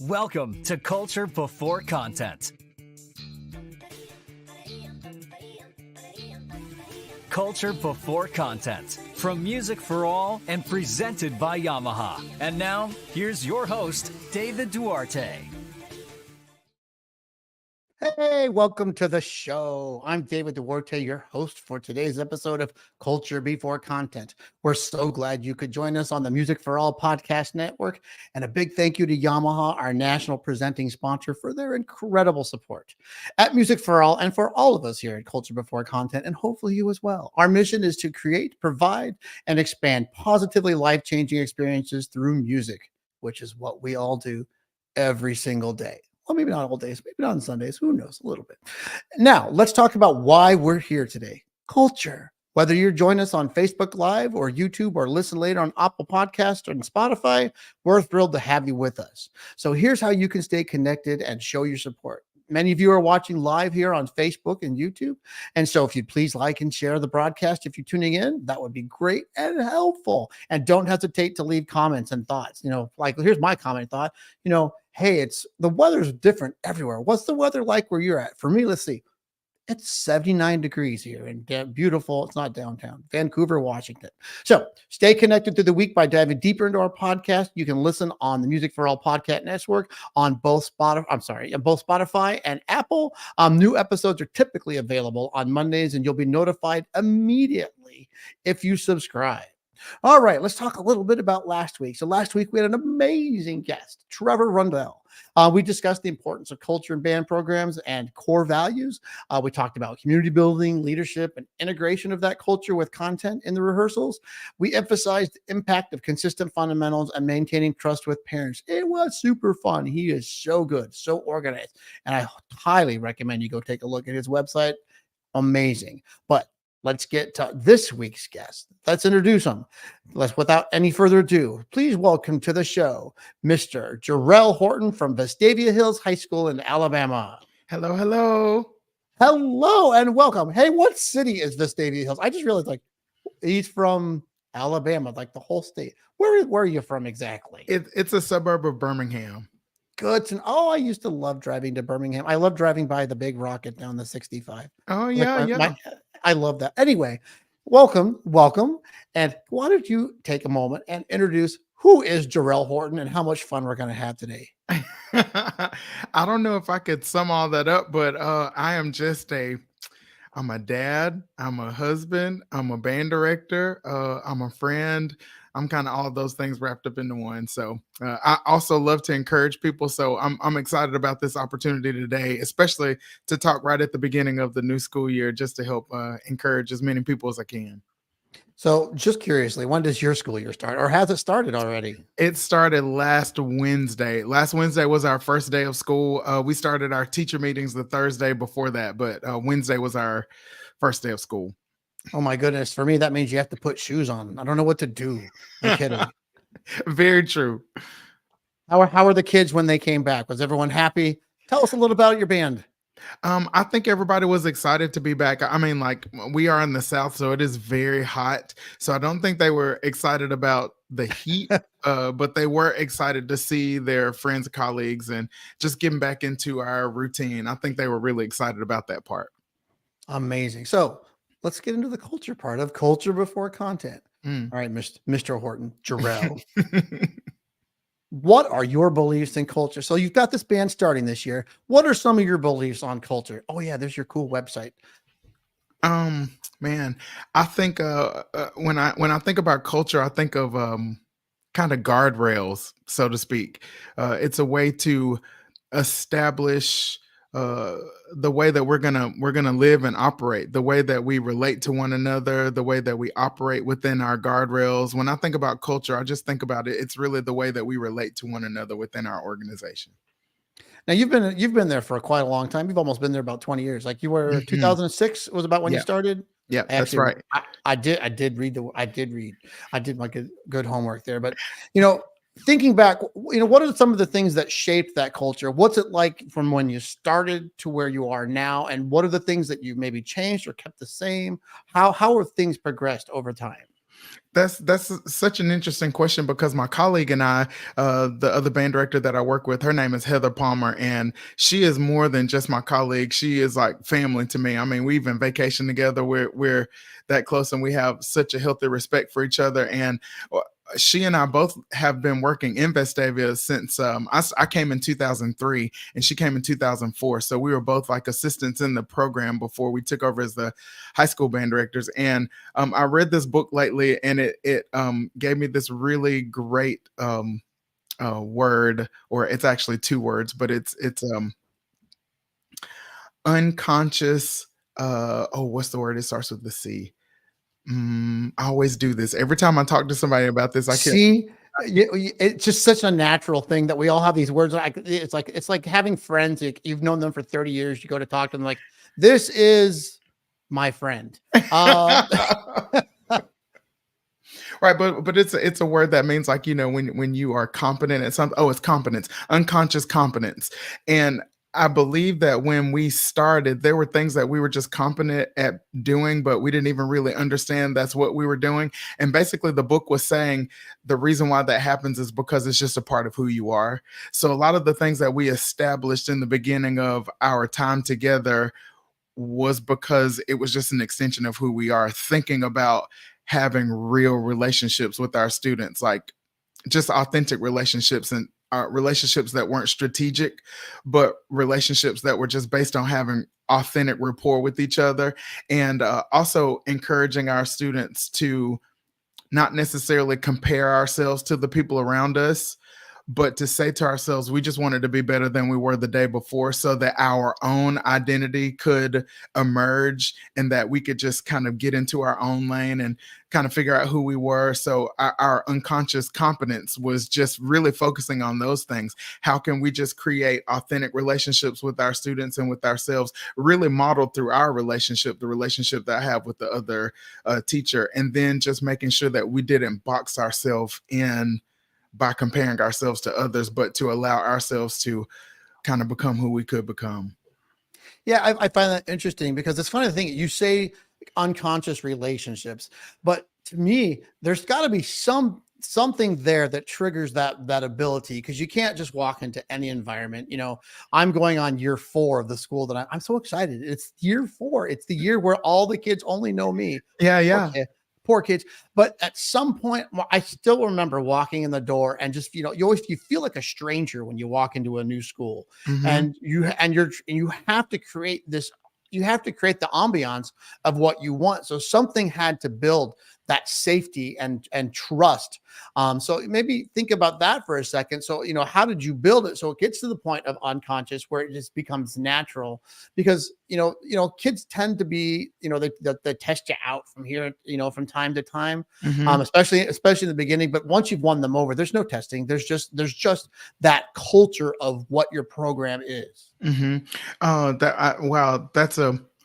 Welcome to Culture Before Content. Culture Before Content, from Music for All and presented by Yamaha. And now, here's your host, David Duarte. Hey, welcome to the show. I'm David Duarte, your host for today's episode of Culture Before Content. We're so glad you could join us on the Music for All podcast network. And a big thank you to Yamaha, our national presenting sponsor, for their incredible support. At Music for All, and for all of us here at Culture Before Content, and hopefully you as well, our mission is to create, provide, and expand positively life-changing experiences through music, which is what we all do every single day. Well, maybe not all days, maybe not on Sundays. Who knows? A little bit. Now, let's talk about why we're here today. Culture. Whether you're joining us on Facebook Live or YouTube or listen later on Apple Podcasts and Spotify, we're thrilled to have you with us. So here's how you can stay connected and show your support. Many of you are watching live here on Facebook and YouTube. And so if you'd please like and share the broadcast, if you're tuning in, that would be great and helpful. And don't hesitate to leave comments and thoughts. Like here's my comment thought, hey, the weather's different everywhere. What's the weather like where you're at? For me, let's see. It's 79 degrees here and beautiful. It's not downtown, Vancouver, Washington. So stay connected through the week by diving deeper into our podcast. You can listen on the Music for All podcast network on both Spotify and Apple. New episodes are typically available on Mondays, and you'll be notified immediately if you subscribe. All right, let's talk a little bit about last week. So last week we had an amazing guest, Trevor Rundell. We discussed the importance of culture and band programs and core values. We talked about community building, leadership, and integration of that culture with content in the rehearsals. We emphasized the impact of consistent fundamentals and maintaining trust with parents. It was super fun. He is so good, so organized, and I highly recommend you go take a look at his website. Amazing. But let's get to this week's guest. Let's introduce him. Without any further ado, please welcome to the show, Mr. Jerell Horton from Vestavia Hills High School in Alabama. Hello, hello. Hello and welcome. Hey, what city is Vestavia Hills? I just realized, he's from Alabama, like the whole state. Where are you from exactly? It's a suburb of Birmingham. Good. I used to love driving to Birmingham. I love driving by the big rocket down the 65. Oh, yeah, I love that. Anyway, welcome. And why don't you take a moment and introduce who is Jerell Horton and how much fun we're going to have today? I don't know if I could sum all that up, but I am I'm a dad, I'm a husband, I'm a band director, I'm a friend. I'm kind of all of those things wrapped up into one. So I also love to encourage people. So I'm excited about this opportunity today, especially to talk right at the beginning of the new school year, just to help encourage as many people as I can. So just curiously, when does your school year start, or has it started already? It started last Wednesday. Last Wednesday was our first day of school. We started our teacher meetings the Thursday before that, but Wednesday was our first day of school. Oh my goodness. For me, that means you have to put shoes on. I don't know what to do. I'm kidding. Very true. How are the kids when they came back? Was everyone happy? Tell us a little about your band. I think everybody was excited to be back. I mean, we are in the South, so it is very hot. So I don't think they were excited about the heat, but they were excited to see their friends and colleagues and just getting back into our routine. I think they were really excited about that part. Amazing. So let's get into the culture part of Culture Before Content. All right, Mr. Horton, Jerell. What are your beliefs in culture? So you've got this band starting this year. What are some of your beliefs on culture? Oh yeah, there's your cool website. Man, I think when I think about culture, I think of kind of guardrails, so to speak. It's a way to establish the way that we're gonna live and operate, the way that we relate to one another, the way that we operate within our guardrails. When I think about culture, I just think about it. It's really the way that we relate to one another within our organization. Now you've been there for quite a long time. You've almost been there about 20 years. Like you were 2006 was about when you started. Yeah, that's right. I did read. I did my good homework there. But thinking back, what are some of the things that shaped that culture? What's it like from when you started to where you are now? And what are the things that you maybe changed or kept the same? How have things progressed over time? That's such an interesting question because my colleague and I, the other band director that I work with, her name is Heather Palmer, and she is more than just my colleague. She is like family to me. I mean, we even vacation together. We're that close, and we have such a healthy respect for each other. And she and I both have been working in Vestavia since I came in 2003 and she came in 2004. So we were both like assistants in the program before we took over as the high school band directors. And I read this book lately, and it gave me this really great word, or it's actually two words, but it's unconscious. What's the word? It starts with the C. I always do this every time I talk to somebody about this. I can't. See, it's just such a natural thing that we all have these words. It's like having friends. You've known them for 30 years. You go to talk to them like, this is my friend. Right, but it's a word that means like, when you are competent at something. Oh, it's competence, unconscious competence. And I believe that when we started, there were things that we were just competent at doing, but we didn't even really understand that's what we were doing. And basically the book was saying the reason why that happens is because it's just a part of who you are. So a lot of the things that we established in the beginning of our time together was because it was just an extension of who we are, thinking about having real relationships with our students, like just authentic relationships, and relationships that weren't strategic, but relationships that were just based on having authentic rapport with each other, and also encouraging our students to not necessarily compare ourselves to the people around us, but to say to ourselves, we just wanted to be better than we were the day before, so that our own identity could emerge and that we could just kind of get into our own lane and kind of figure out who we were. So our unconscious competence was just really focusing on those things. How can we just create authentic relationships with our students and with ourselves, really modeled through our relationship, the relationship that I have with the other teacher, and then just making sure that we didn't box ourselves in by comparing ourselves to others, but to allow ourselves to kind of become who we could become. Yeah, I find that interesting because it's funny thing you say unconscious relationships, but to me, there's got to be something there that triggers that ability, because you can't just walk into any environment. I'm going on year 4 of the school that I'm so excited. It's year 4. It's the year where all the kids only know me. Yeah. Poor kids. But at some point, I still remember walking in the door and just, you feel like a stranger when you walk into a new school. Mm-hmm. And you have to create this, you have to create the ambiance of what you want. So something had to build that safety and trust. So maybe think about that for a second. So, how did you build it so it gets to the point of unconscious where it just becomes natural? Because, kids tend to be, they test you out from here, from time to time, Mm-hmm. especially in the beginning. But once you've won them over, there's no testing. There's just that culture of what your program is. Mm-hmm. Wow,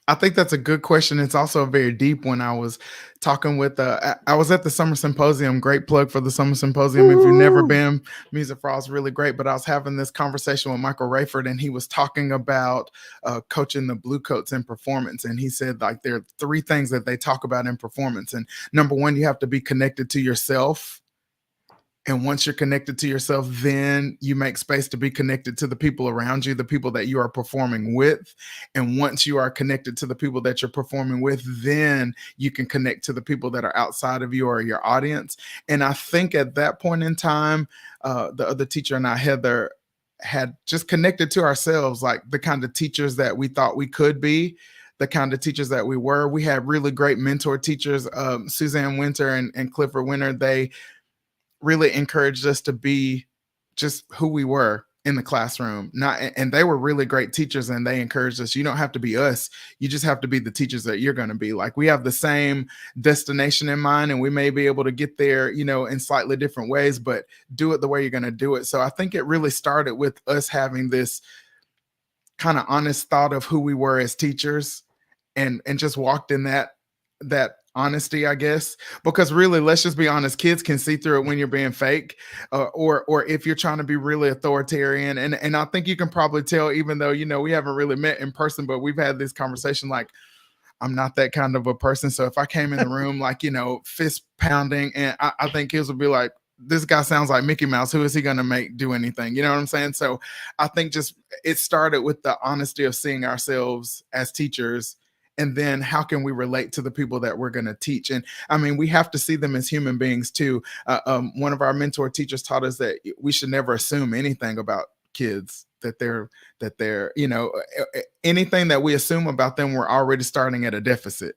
I think that's a good question. It's also a very deep one. I was talking with, I was at the Summer Symposium. Great plug for the Summer Symposium. If you've never been, Music for All is really great. But I was having this conversation with Michael Rayford, and he was talking about coaching the Bluecoats in performance. And he said, like, there are 3 things that they talk about in performance. And number 1, you have to be connected to yourself. And once you're connected to yourself, then you make space to be connected to the people around you, the people that you are performing with. And once you are connected to the people that you're performing with, then you can connect to the people that are outside of you or your audience. And I think at that point in time, the other teacher and I, Heather, had just connected to ourselves, like the kind of teachers that we thought we could be, the kind of teachers that we were. We had really great mentor teachers, Suzanne Winter and Clifford Winter. They really encouraged us to be just who we were in the classroom. And they were really great teachers, and they encouraged us, you don't have to be us. You just have to be the teachers that you're going to be. Like, we have the same destination in mind, and we may be able to get there, in slightly different ways, but do it the way you're going to do it. So I think it really started with us having this kind of honest thought of who we were as teachers, and just walked in that honesty, I guess, because really, let's just be honest, kids can see through it when you're being fake, or if you're trying to be really authoritarian. And I think you can probably tell, even though, we haven't really met in person, but we've had this conversation, like, I'm not that kind of a person. So if I came in the room like, fist pounding, and I think kids would be like, this guy sounds like Mickey Mouse. Who is he going to make do anything? You know what I'm saying? So I think just it started with the honesty of seeing ourselves as teachers. And then how can we relate to the people that we're going to teach? And I mean, we have to see them as human beings too. One of our mentor teachers taught us that we should never assume anything about kids, that they're anything that we assume about them, we're already starting at a deficit.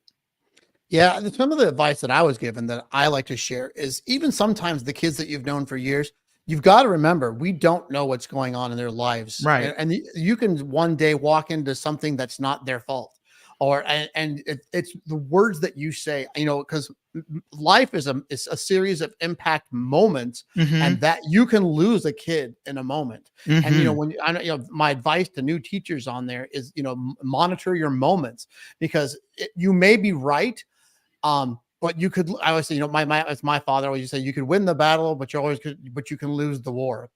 Yeah, and some of the advice that I was given that I like to share is even sometimes the kids that you've known for years, you've got to remember we don't know what's going on in their lives, Right. and you can one day walk into something that's not their fault, or it's the words that you say, because life is a series of impact moments, and that you can lose a kid in a moment. And when I know, my advice to new teachers on there is, monitor your moments, because you may be right. But you could, I always say, as my father always used to say, you could win the battle, but you can lose the war.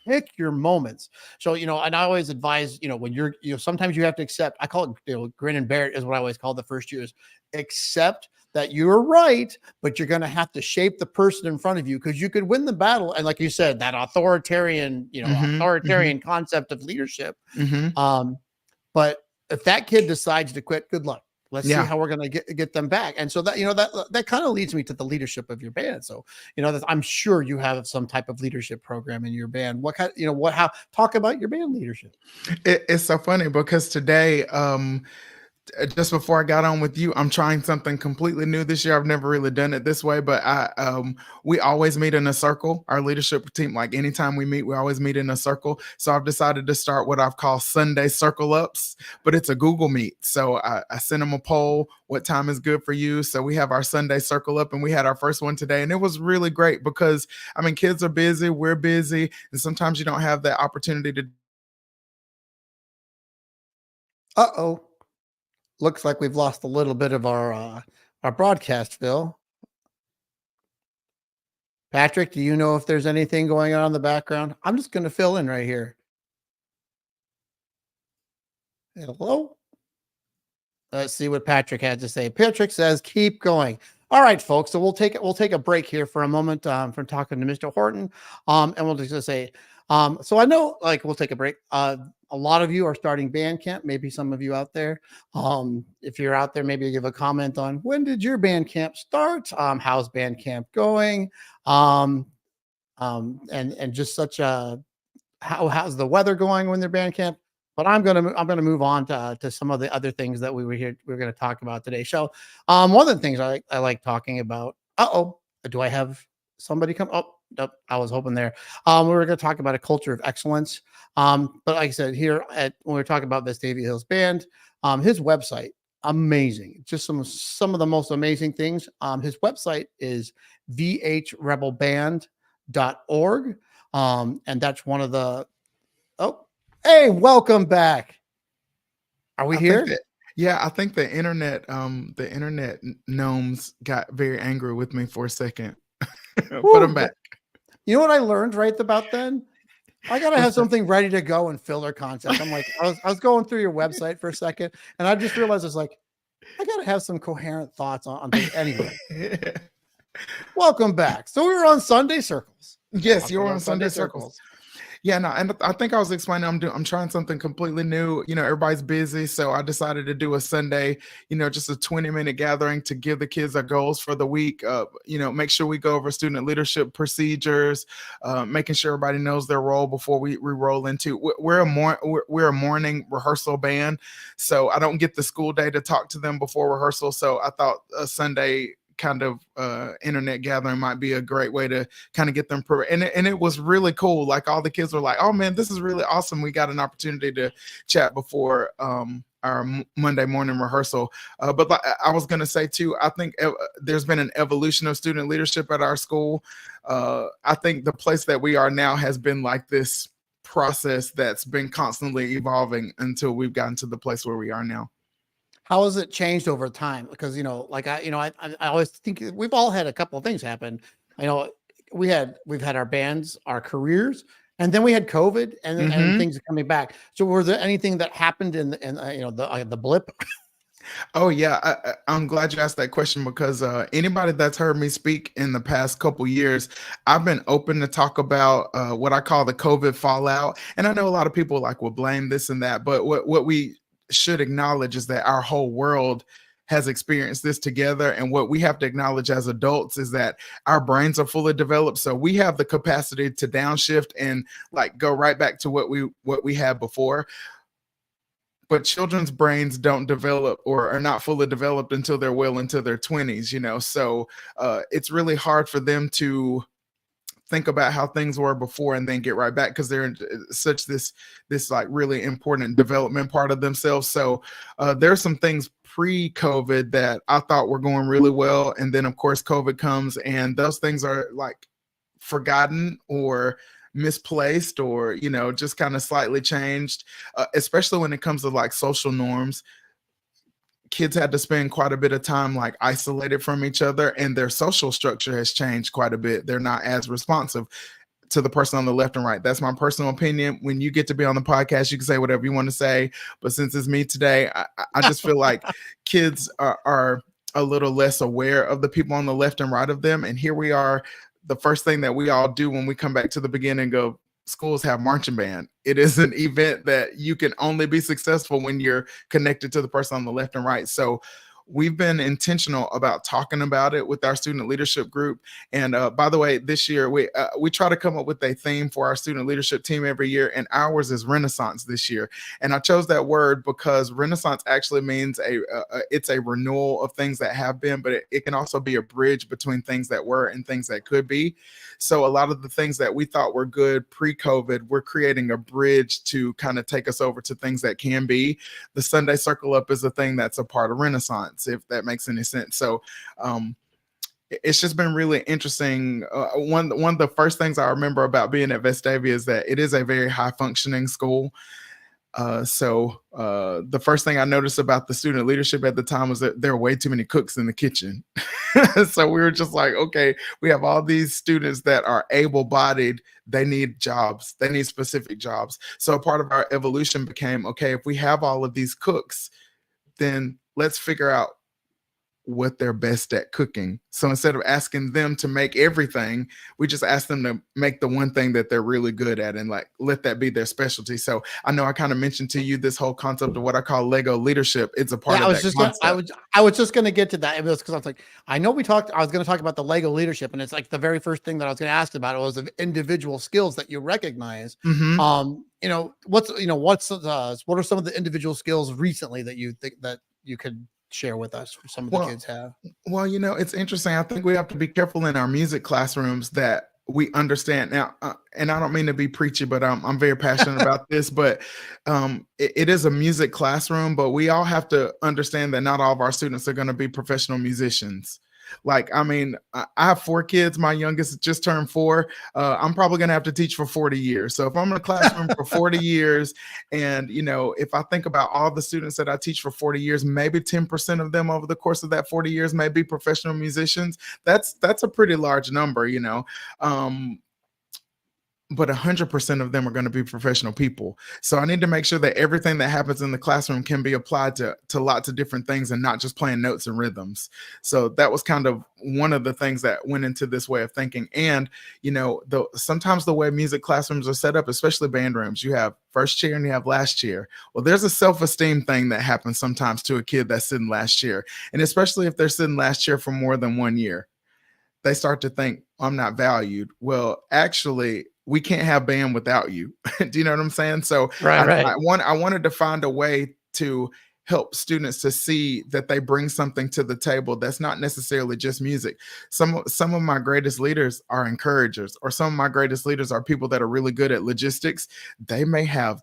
Pick your moments. So, and I always advise, when sometimes you have to accept, I call it, grin and bear it is what I always call the first years. Accept that you're right, but you're going to have to shape the person in front of you, because you could win the battle. And like you said, that authoritarian concept of leadership. But if that kid decides to quit, good luck. Let's see how we're going to get them back. And so that, that kind of leads me to the leadership of your band. So, I'm sure you have some type of leadership program in your band. What kind, talk about your band leadership. It's so funny because today, just before I got on with you, I'm trying something completely new this year. I've never really done it this way, but we always meet in a circle. Our leadership team, like anytime we meet, we always meet in a circle. So I've decided to start what I've called Sunday circle ups, but it's a Google Meet. So I sent them a poll, what time is good for you? So we have our Sunday circle up, and we had our first one today, and it was really great because, I mean, kids are busy, we're busy, and sometimes you don't have that opportunity to. Uh-oh. Looks like we've lost a little bit of our broadcast, Phil. Patrick, do you know if there's anything going on in the background? I'm just going to fill in right here. Hello? Let's see what Patrick had to say. Patrick says, keep going. All right, folks. So we'll take a break here for a moment from talking to Mr. Horton. And we'll just say, so I know, like, we'll take a break. A lot of you are starting band camp. Maybe some of you out there. If you're out there, maybe give a comment on when did your band camp start? How's band camp going? And just such a how's the weather going when they're band camp? But I'm gonna move on to some of the other things that we're going to talk about today. So one of the things I like talking about. Do I have somebody come? Oh, nope, I was hoping there. We were going to talk about a culture of excellence. But like I said, when we're talking about Vestavia Hills Band, his website, amazing. Just some of the most amazing things. His website is vhrebelband.org. And that's one of the, hey, welcome back. Are we here? I think the internet gnomes got very angry with me for a second. Put them back. You know what I learned right about then? I gotta have something ready to go and fill their concept. I'm like, I was going through your website for a second, and I just realized it's like, I gotta have some coherent thoughts on things. Anyway. Welcome back. So we were on Sunday Circles. Yes, you're on Sunday Circles. Yeah, no, and I think I was explaining I'm trying something completely new. Everybody's busy, so I decided to do a Sunday, just a 20-minute gathering to give the kids their goals for the week. Make sure we go over student leadership procedures, making sure everybody knows their role before we roll into. We're a morning rehearsal band, so I don't get the school day to talk to them before rehearsal. So I thought a Sunday kind of internet gathering might be a great way to kind of get them and it was really cool. Like, all the kids were like, oh man, this is really awesome. We got an opportunity to chat before our Monday morning rehearsal. But like I was going to say too, I think there's been an evolution of student leadership at our school. I think the place that we are now has been like this process that's been constantly evolving until we've gotten to the place where we are now. How has it changed over time? Because, I always think we've all had a couple of things happen. We've had our bands, our careers, and then we had COVID and things are coming back. So was there anything that happened in the blip? Oh yeah, I'm glad you asked that question because anybody that's heard me speak in the past couple years, I've been open to talk about what I call the COVID fallout. And I know a lot of people like will blame this and that, but what we should acknowledge is that our whole world has experienced this together. And what we have to acknowledge as adults is that our brains are fully developed, so we have the capacity to downshift and like go right back to what we had before. But children's brains don't develop or are not fully developed until they're well into their 20s, so it's really hard for them to think about how things were before and then get right back because they're in such this like really important development part of themselves. So there's some things pre-COVID that I thought were going really well, and then of course COVID comes and those things are like forgotten or misplaced or just kind of slightly changed, especially when it comes to like social norms. Kids had to spend quite a bit of time like isolated from each other, and their social structure has changed quite a bit. They're not as responsive to the person on the left and right. That's my personal opinion. When you get to be on the podcast, you can say whatever you want to say, but since it's me today, I just feel like kids are a little less aware of the people on the left and right of them. And here we are, the first thing that we all do when we come back to the beginning and go, schools have marching band. It is an event that you can only be successful when you're connected to the person on the left and right. So we've been intentional about talking about it with our student leadership group. And by the way, this year we try to come up with a theme for our student leadership team every year, and ours is Renaissance this year. And I chose that word because Renaissance actually means it's a renewal of things that have been, but it can also be a bridge between things that were and things that could be. So a lot of the things that we thought were good pre-COVID, we're creating a bridge to kind of take us over to things that can be. The Sunday Circle Up is a thing that's a part of Renaissance, if that makes any sense. So it's just been really interesting. One of the first things I remember about being at Vestavia is that it is a very high functioning school. So the first thing I noticed about the student leadership at the time was that there are way too many cooks in the kitchen. So we were just like, okay, we have all these students that are able-bodied. They need jobs. They need specific jobs. So part of our evolution became, okay, if we have all of these cooks, then let's figure out what they're best at cooking. So instead of asking them to make everything, we just ask them to make the one thing that they're really good at and like let that be their specialty. So I know I kind of mentioned to you this whole concept of what I call Lego leadership. It's a part of that concept. I was just going to get to that. It was because I was like, I know I was going to talk about the Lego leadership, and it's like the very first thing that I was going to ask about was the individual skills that you recognize. Mm-hmm. What are some of the individual skills recently that you think that you could share with us for some of the kids have? Well, it's interesting. I think we have to be careful in our music classrooms that we understand now, and I don't mean to be preachy, but I'm very passionate about this, but it is a music classroom, but we all have to understand that not all of our students are going to be professional musicians. Like, I mean, I have 4 kids. My youngest just turned 4. I'm probably going to have to teach for 40 years. So if I'm in a classroom for 40 years and, if I think about all the students that I teach for 40 years, maybe 10% of them over the course of that 40 years may be professional musicians. That's a pretty large number, but 100% of them are going to be professional people. So I need to make sure that everything that happens in the classroom can be applied to lots of different things and not just playing notes and rhythms. So that was kind of one of the things that went into this way of thinking. And, sometimes the way music classrooms are set up, especially band rooms, you have first chair and you have last chair. Well, there's a self-esteem thing that happens sometimes to a kid that's sitting last chair. And especially if they're sitting last chair for more than 1 year, they start to think, I'm not valued. Well, actually, we can't have band without you. Do you know what I'm saying? So right. I wanted to find a way to help students to see that they bring something to the table that's not necessarily just music. Some of my greatest leaders are encouragers, or some of my greatest leaders are people that are really good at logistics. They may have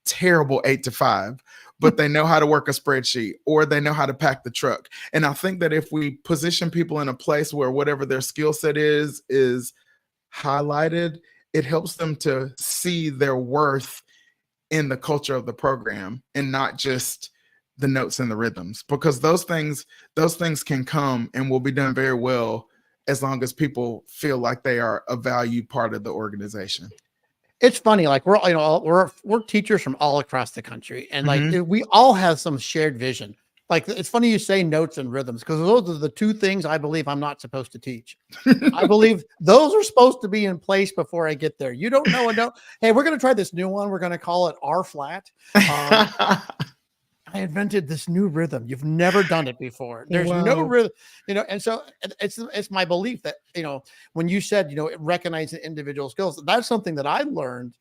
terrible 8 to 5, but they know how to work a spreadsheet, or they know how to pack the truck. And I think that if we position people in a place where whatever their skill set is highlighted, it helps them to see their worth in the culture of the program and not just the notes and the rhythms, because those things can come and will be done very well as long as people feel like they are a valued part of the organization. It's funny, like we're teachers from all across the country, and like we all have some shared vision. like it's funny you say notes and rhythms because those are the two things I believe I'm not supposed to teach. I believe those are supposed to be in place before I get there. You don't know a note. Hey, we're going to try this new one. We're going to call it R flat. I invented this new rhythm. You've never done it before. There's no Wow. rhythm, and so it's my belief that, when you said, recognizing individual skills, that's something that I learned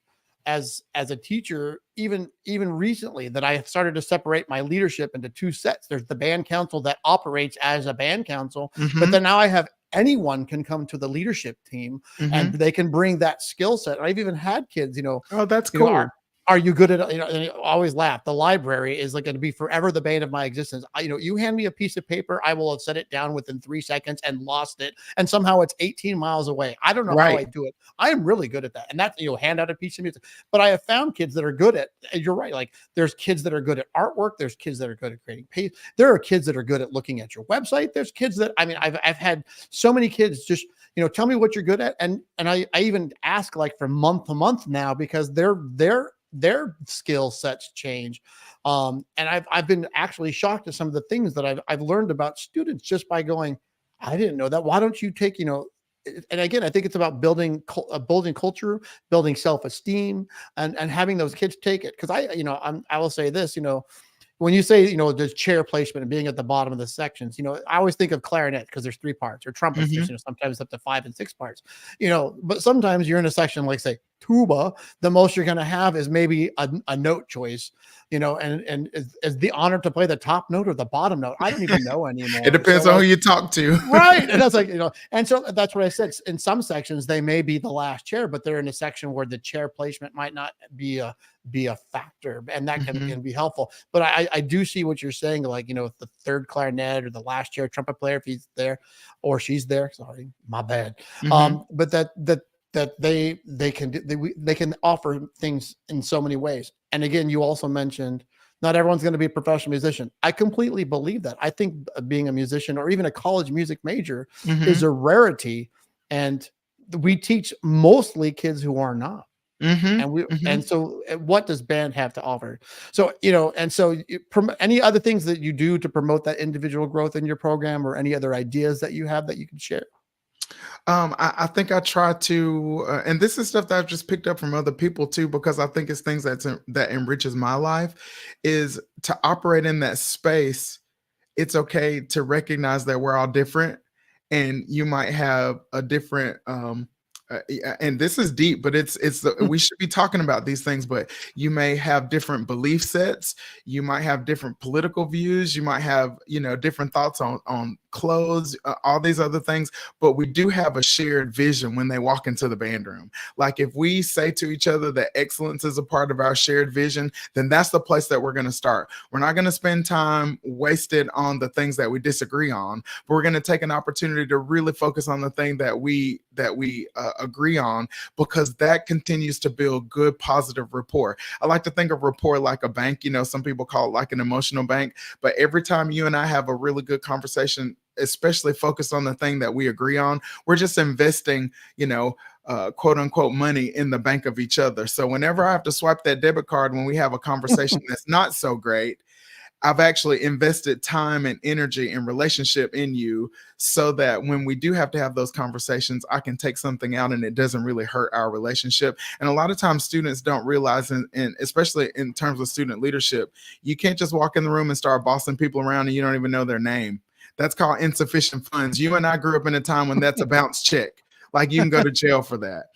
as a teacher, even recently, that I have started to separate my leadership into two sets. There's the band council that operates as a band council, but then now I have anyone can come to the leadership team and they can bring that skill set. I've even had kids, Oh, that's you know, cool. are you good at, and I always laugh. The library is like going to be forever the bane of my existence. You hand me a piece of paper, I will have set it down within 3 seconds and lost it. And somehow it's 18 miles away. I don't know how I Right. do it. I am really good at that. And that's, hand out a piece of music. But I have found kids that are good at, you're right. Like there's kids that are good at artwork. There's kids that are good at creating pages. There are kids that are good at looking at your website. There's kids that, I've had so many kids just, tell me what you're good at. And I even ask like from month to month now, because their skill sets change. And I've been actually shocked at some of the things that I've learned about students just by going, I didn't know that. Why don't you take, and again, I think it's about building culture, building self-esteem, and having those kids take it. Cause I will say this, when you say, there's chair placement and being at the bottom of the sections, I always think of clarinet because there's 3 parts, or trumpets, there's, sometimes up to 5 and 6 parts, but sometimes you're in a section like, say, tuba, the most you're going to have is maybe a note choice, and is the honor to play the top note or the bottom note? I don't even know anymore. It depends on who you talk to. Right. And that's like, and so that's what I said. In some sections, they may be the last chair, but they're in a section where the chair placement might not be a factor, and that can be helpful. But I do see what you're saying, like, the third clarinet or the last chair trumpet player, if he's there or she's there, sorry, my bad. But that they can offer things in so many ways. And again, you also mentioned not everyone's going to be a professional musician. I completely believe that. I think being a musician or even a college music major is a rarity, and we teach mostly kids who are not. And so what does band have to offer? So, any other things that you do to promote that individual growth in your program, or any other ideas that you have that you can share? I think I try to, and this is stuff that I've just picked up from other people too, because I think it's things that enriches my life, is to operate in that space. It's okay to recognize that we're all different, and you might have a different, and this is deep, but we should be talking about these things, but you may have different belief sets. You might have different political views. You might have, different thoughts on clothes, all these other things, but we do have a shared vision when they walk into the band room. Like if we say to each other that excellence is a part of our shared vision, then that's the place that we're going to start. We're not going to spend time wasted on the things that we disagree on, but we're going to take an opportunity to really focus on the thing that we agree on, because that continues to build good, positive rapport. I like to think of rapport like a bank. Some people call it like an emotional bank, but every time you and I have a really good conversation, especially focused on the thing that we agree on, we're just investing, quote unquote money in the bank of each other. So whenever I have to swipe that debit card when we have a conversation that's not so great, I've actually invested time and energy and relationship in you, so that when we do have to have those conversations, I can take something out and it doesn't really hurt our relationship. And a lot of times students don't realize, and especially in terms of student leadership, you can't just walk in the room and start bossing people around and you don't even know their name. That's called insufficient funds. You and I grew up in a time when that's a bounce check. Like you can go to jail for that.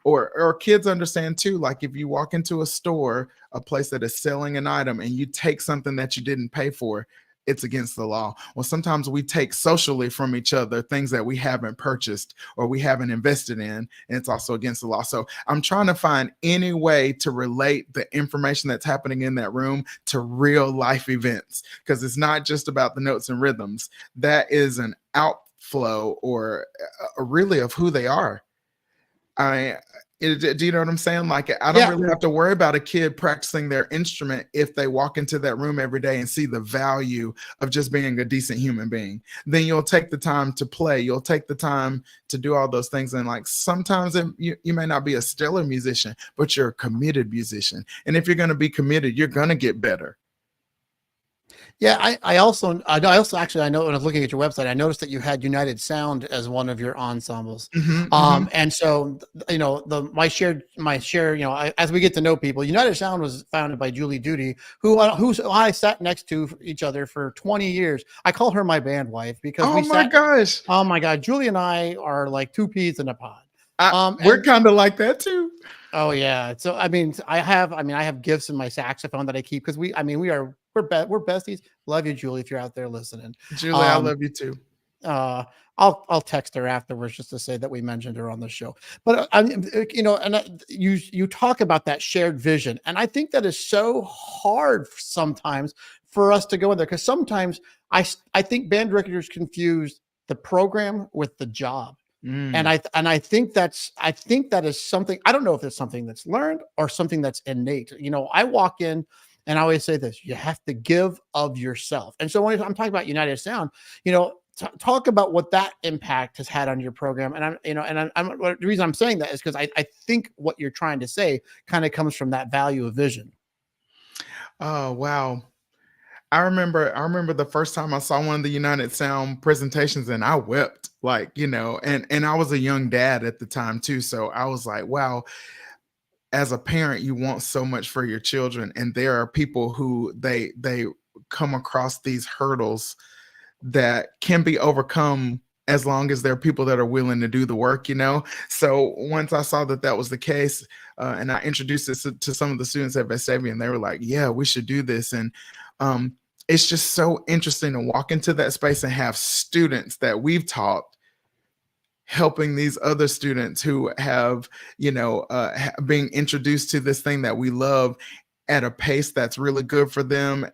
Or kids understand too, like if you walk into a store, a place that is selling an item, and you take something that you didn't pay for, it's against the law. Well, sometimes we take socially from each other things that we haven't purchased or we haven't invested in, and it's also against the law. So I'm trying to find any way to relate the information that's happening in that room to real life events, because it's not just about the notes and rhythms. That is an outflow or really of who they are. Do you know what I'm saying? Like, I don't really have to worry about a kid practicing their instrument if they walk into that room every day and see the value of just being a decent human being. Then you'll take the time to play. You'll take the time to do all those things. And like sometimes you may not be a stellar musician, but you're a committed musician. And if you're going to be committed, you're going to get better. Yeah, I also actually I know when I was looking at your website, I noticed that you had United Sound as one of your ensembles. Hmm, hmm. And so my share, as we get to know people, United Sound was founded by Julie Duty, who I sat next to each other for 20 years. I call her my band wife because Oh we my sat. gosh. Oh my God, Julie and I are like two peas in a pod. We're And kind of like that too. Oh yeah. So I have gifts in my saxophone that I keep because we're besties. Love you, Julie, if you're out there listening. Julie, I Um, love you too. uh, I'll text her afterwards just to say that we mentioned her on the show. But you talk about that shared vision, and I think that is so hard sometimes for us to go in there because sometimes I think band directors confuse the program with the job. And Mm. I think that is something. I don't know if it's something that's learned or something that's innate. I walk in and I always say this: you have to give of yourself. And so when I'm talking about United Sound, talk about what that impact has had on your program. And the reason I'm saying that is because I think what you're trying to say kind of comes from that value of vision. Oh wow. I remember the first time I saw one of the United Sound presentations and I wept, like, and I was a young dad at the time too. So I was like, wow, as a parent, you want so much for your children. And there are people who they come across these hurdles that can be overcome as long as there are people that are willing to do the work. So once I saw that that was the case, and I introduced this to some of the students at Vestavia, and they were like, yeah, we should do this. And um, it's just so interesting to walk into that space and have students that we've taught helping these other students who have, being introduced to this thing that we love at a pace that's really good for them.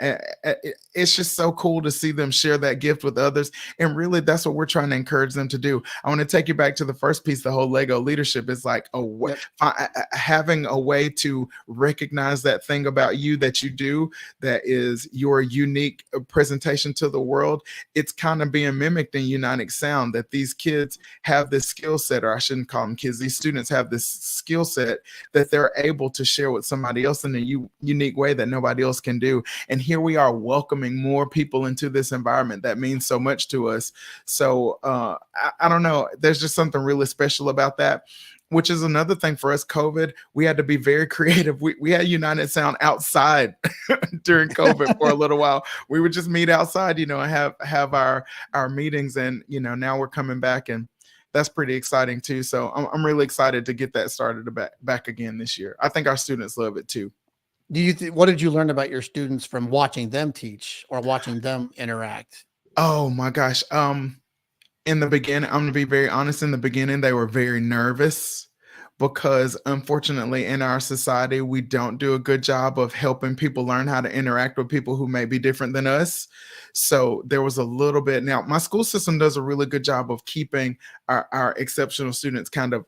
It's just so cool to see them share that gift with others. And really, that's what we're trying to encourage them to do. I want to take you back to the first piece, the whole Lego leadership is like Yep. having a way to recognize that thing about you that you do that is your unique presentation to the world. It's kind of being mimicked in United Sound, that these kids have this skill set, or I shouldn't call them kids, these students have this skill set that they're able to share with somebody else in a unique way that nobody else can do. And here we are welcoming more people into this environment that means so much to us. So I don't know, there's just something really special about that, which is another thing for us. COVID, we had to be very creative. We had United Sound outside during COVID for a little while. We would just meet outside, and have our meetings. And now we're coming back, and that's pretty exciting too. So I'm really excited to get that started back again this year. I think our students love it too. What did you learn about your students from watching them teach or watching them interact? Oh my gosh. In the beginning, I'm gonna be very honest. In the beginning, they were very nervous because unfortunately in our society, we don't do a good job of helping people learn how to interact with people who may be different than us. So there was a little bit. Now, my school system does a really good job of keeping our exceptional students kind of,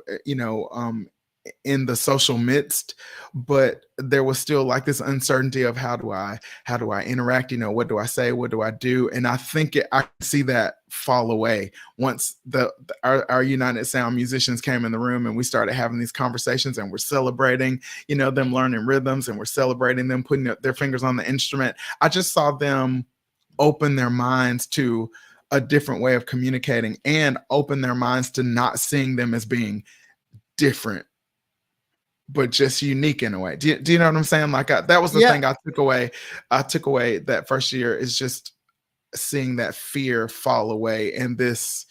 in the social midst, but there was still like this uncertainty of how do I interact, what do I say, what do I do? And I think I see that fall away once our United Sound musicians came in the room and we started having these conversations, and we're celebrating them learning rhythms, and we're celebrating them putting their fingers on the instrument. I just saw them open their minds to a different way of communicating, and open their minds to not seeing them as being different, but just unique in a way. Do you know what I'm saying? Like that was the Yeah. thing I took away. I took away that first year, is just seeing that fear fall away and this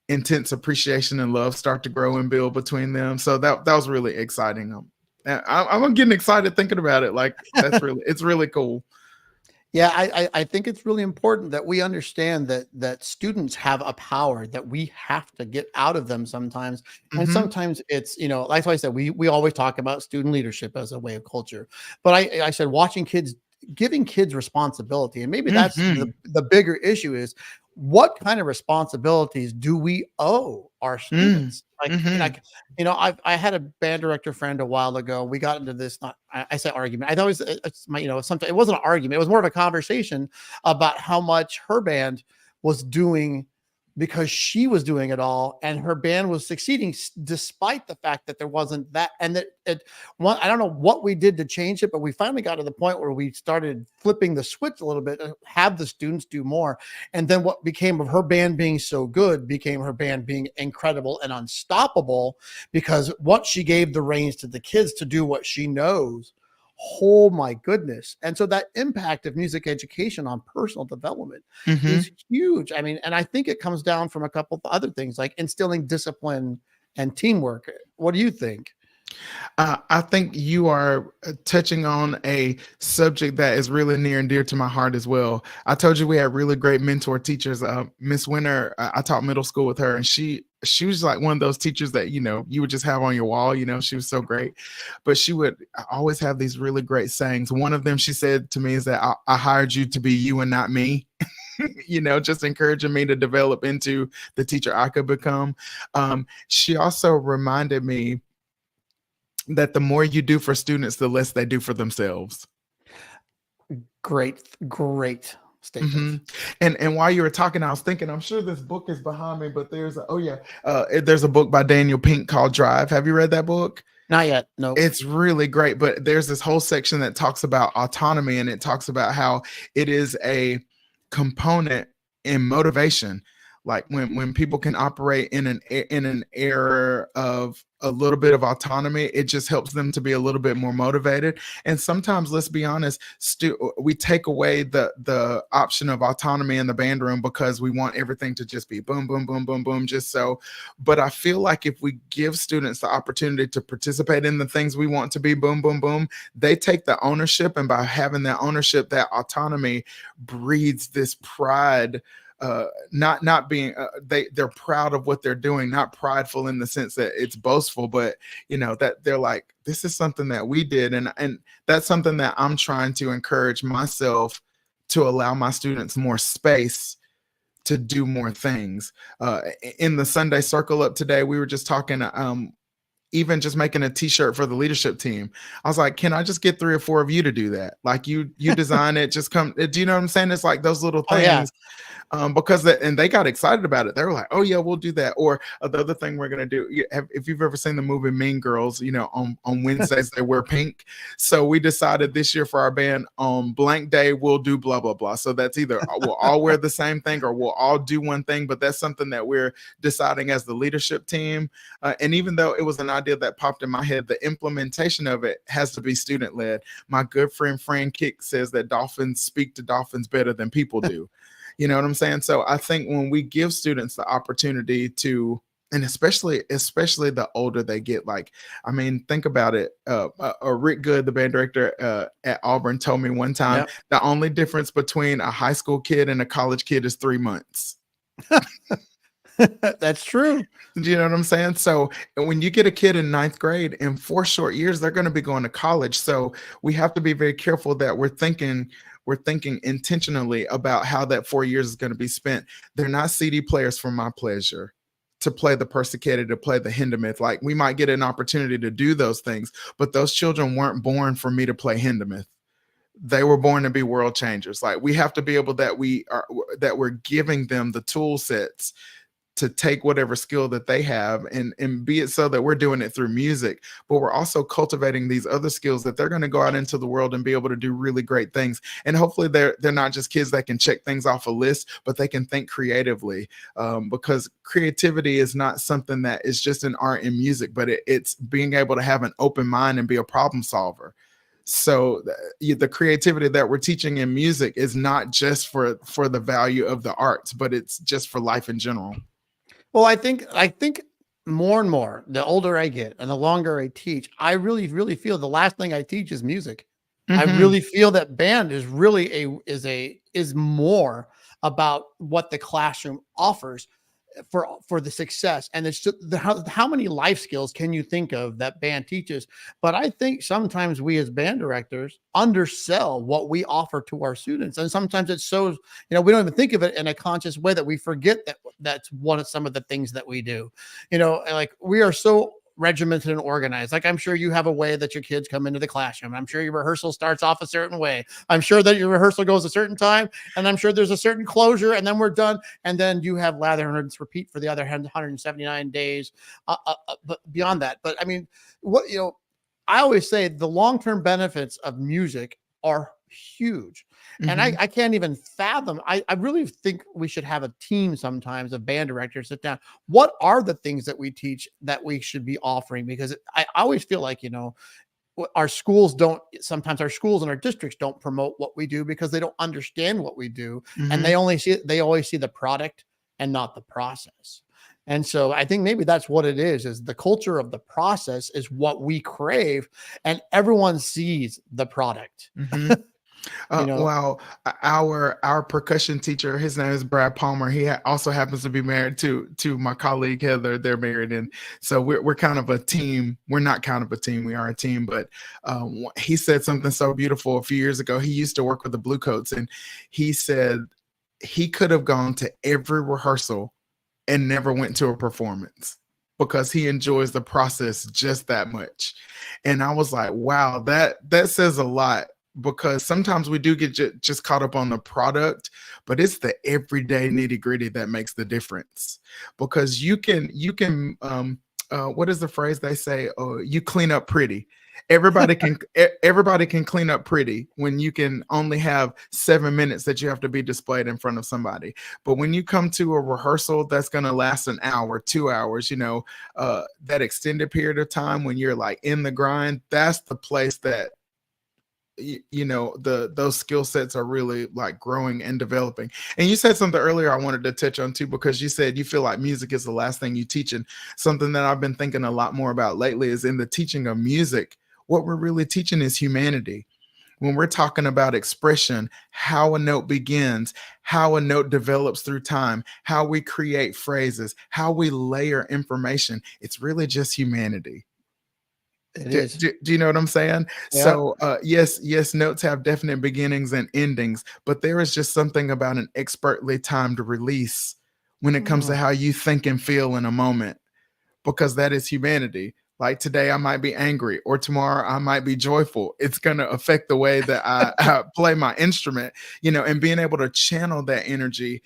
intense appreciation and love start to grow and build between them. So that was really exciting. I'm getting excited thinking about it. Like it's really cool. Yeah, I think it's really important that we understand that students have a power that we have to get out of them sometimes. And Hmm, sometimes it's, like I said, we always talk about student leadership as a way of culture. But I said giving kids responsibility. And maybe that's hmm, the bigger issue is what kind of responsibilities do we owe our hmm, students? Like, hmm. I had a band director friend a while ago. We got into this, not I say argument. I thought it's my, sometimes it wasn't an argument. It was more of a conversation about how much her band was doing because she was doing it all and her band was succeeding despite the fact that there wasn't that. And I don't know what we did to change it, but we finally got to the point where we started flipping the switch a little bit and have the students do more. And then what became of her band being so good became her band being incredible and unstoppable, because once she gave the reins to the kids to do what she knows, oh my goodness. And so that impact of music education on personal development is huge. I mean, and I think it comes down from a couple of other things like instilling discipline and teamwork. What do you think? I think you are touching on a subject that is really near and dear to my heart as well. I told you we had really great mentor teachers. Miss Winter, I taught middle school with her, and she was like one of those teachers that, you know, you would just have on your wall. You know, she was so great, but she would always have these really great sayings. One of them she said to me is that I hired you to be you and not me. You know, just encouraging me to develop into the teacher I could become. She also reminded me that the more you do for students, the less they do for themselves. Great statement. And while you were talking, I was thinking, I'm sure this book is behind me, but there's a book by Daniel Pink called Drive. Have you read that book? Not yet. No. It's really great, but there's this whole section that talks about autonomy, and it talks about how it is a component in motivation. Like when people can operate in an era of a little bit of autonomy, it just helps them to be a little bit more motivated. And sometimes, let's be honest, we take away the option of autonomy in the band room because we want everything to just be boom, boom, boom, boom, boom, just so. But I feel like if we give students the opportunity to participate in the things we want to be boom, boom, boom, they take the ownership, and by having that ownership, that autonomy breeds this pride. Not being they're proud of what they're doing, not prideful in the sense that it's boastful, but you know that they're like, this is something that we did, and that's something that I'm trying to encourage myself, to allow my students more space to do more things. In the Sunday circle up today, we were just talking even just making a t-shirt for the leadership team. I was like, can I just get 3 or 4 of you to do that? Like you design it, just come. Do you know what I'm saying? It's like those little things. Oh, yeah. Because they got excited about it. They were like, oh yeah, we'll do that. Or the other thing we're going to do, if you've ever seen the movie Mean Girls, you know, on Wednesdays they wear pink. So we decided this year for our band, on blank day, we'll do blah, blah, blah. So that's either we'll all wear the same thing or we'll all do one thing, but that's something that we're deciding as the leadership team. And even though it was an idea that popped in my head, the implementation of it has to be student led. My good friend Fran Kick says that dolphins speak to dolphins better than people do. You know what I'm saying? So I think when we give students the opportunity to, and especially the older they get, like, I mean, think about it. Rick Good, the band director at Auburn, told me one time, yep, the only difference between a high school kid and a college kid is 3 months. That's true. Do you know what I'm saying? So when you get a kid in 9th grade, in 4 short years, they're going to be going to college. So we have to be very careful that we're thinking intentionally about how that 4 years is going to be spent. They're not CD players for my pleasure, to play the Persicated, to play the Hindemith. Like, we might get an opportunity to do those things, but those children weren't born for me to play Hindemith. They were born to be world changers. Like, we have to be able that we're giving them the tool sets to take whatever skill that they have, and be it so that we're doing it through music, but we're also cultivating these other skills that they're going to go out into the world and be able to do really great things. And hopefully they're not just kids that can check things off a list, but they can think creatively, because creativity is not something that is just an art in music, but it's being able to have an open mind and be a problem solver. So the creativity that we're teaching in music is not just for the value of the arts, but it's just for life in general. Well, I think more and more, the older I get and the longer I teach, I really, really feel the last thing I teach is music. Mm-hmm. I really feel that band is really is more about what the classroom offers for the success. And it's just how many life skills can you think of that band teaches? But I think sometimes we as band directors undersell what we offer to our students. And sometimes it's so, you know, we don't even think of it in a conscious way that we forget that that's some of the things that we do, you know, like we are so regimented and organized. Like I'm sure you have a way that your kids come into the classroom. I'm sure your rehearsal starts off a certain way. I'm sure that your rehearsal goes a certain time, and I'm sure there's a certain closure, and then we're done. And then you have lather and rinse repeat for the other 179 days. But beyond that, but I mean, what I always say the long-term benefits of music are huge. And I can't even fathom. I really think we should have a team sometimes of band directors sit down. What are the things that we teach that we should be offering? Because I always feel like, our schools sometimes our schools and our districts don't promote what we do because they don't understand what we do. And they always see the product and not the process. And so I think maybe that's what it is the culture of the process is what we crave, and everyone sees the product. Well, our percussion teacher, his name is Brad Palmer. He also happens to be married to my colleague Heather. They're married, and so we're kind of a team. We're not kind of a team. We are a team. But he said something so beautiful a few years ago. He used to work with the Bluecoats, and he said he could have gone to every rehearsal and never went to a performance because he enjoys the process just that much. And I was like, wow, that says a lot. Because sometimes we do get just caught up on the product, but it's the everyday nitty gritty that makes the difference. Because you can what is the phrase they say? Oh, you clean up pretty. Everybody can clean up pretty when you can only have 7 minutes that you have to be displayed in front of somebody. But when you come to a rehearsal that's going to last an hour, 2 hours, that extended period of time when you're like in the grind, that's the place that those skill sets are really like growing and developing. And you said something earlier I wanted to touch on too, because you said you feel like music is the last thing you teach. And something that I've been thinking a lot more about lately is in the teaching of music, what we're really teaching is humanity. When we're talking about expression, how a note begins, how a note develops through time, how we create phrases, how we layer information, it's really just humanity. Do you know what I'm saying? Yeah. So yes, notes have definite beginnings and endings, but there is just something about an expertly timed release when it comes to how you think and feel in a moment, because that is humanity. Like today I might be angry, or tomorrow I might be joyful. It's going to affect the way that I play my instrument, and being able to channel that energy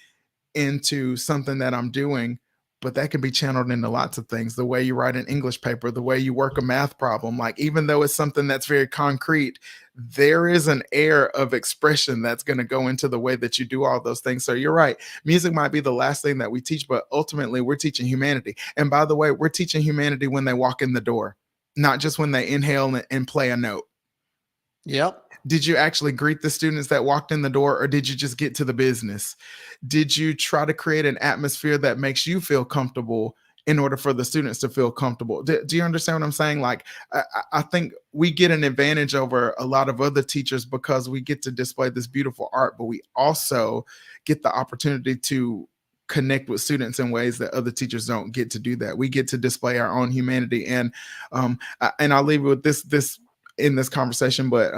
into something that I'm doing. But that can be channeled into lots of things. The way you write an English paper, the way you work a math problem, like even though it's something that's very concrete, there is an air of expression that's going to go into the way that you do all those things. So you're right. Music might be the last thing that we teach, but ultimately we're teaching humanity. And by the way, we're teaching humanity when they walk in the door, not just when they inhale and play a note. Yep. Did you actually greet the students that walked in the door, or did you just get to the business? Did you try to create an atmosphere that makes you feel comfortable in order for the students to feel comfortable? Do you understand what I'm saying? Like, I think we get an advantage over a lot of other teachers because we get to display this beautiful art, but we also get the opportunity to connect with students in ways that other teachers don't get to do that. We get to display our own humanity. And I'll leave it with this in this conversation, but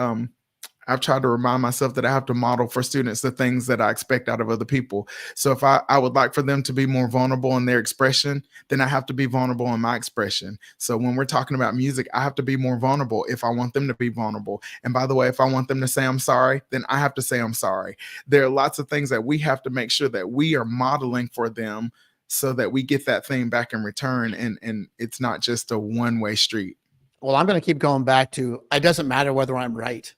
I've tried to remind myself that I have to model for students the things that I expect out of other people. So if I would like for them to be more vulnerable in their expression, then I have to be vulnerable in my expression. So when we're talking about music, I have to be more vulnerable if I want them to be vulnerable. And by the way, if I want them to say I'm sorry, then I have to say I'm sorry. There are lots of things that we have to make sure that we are modeling for them so that we get that thing back in return, and it's not just a one-way street. Well, I'm going to keep going back to, it doesn't matter whether I'm right.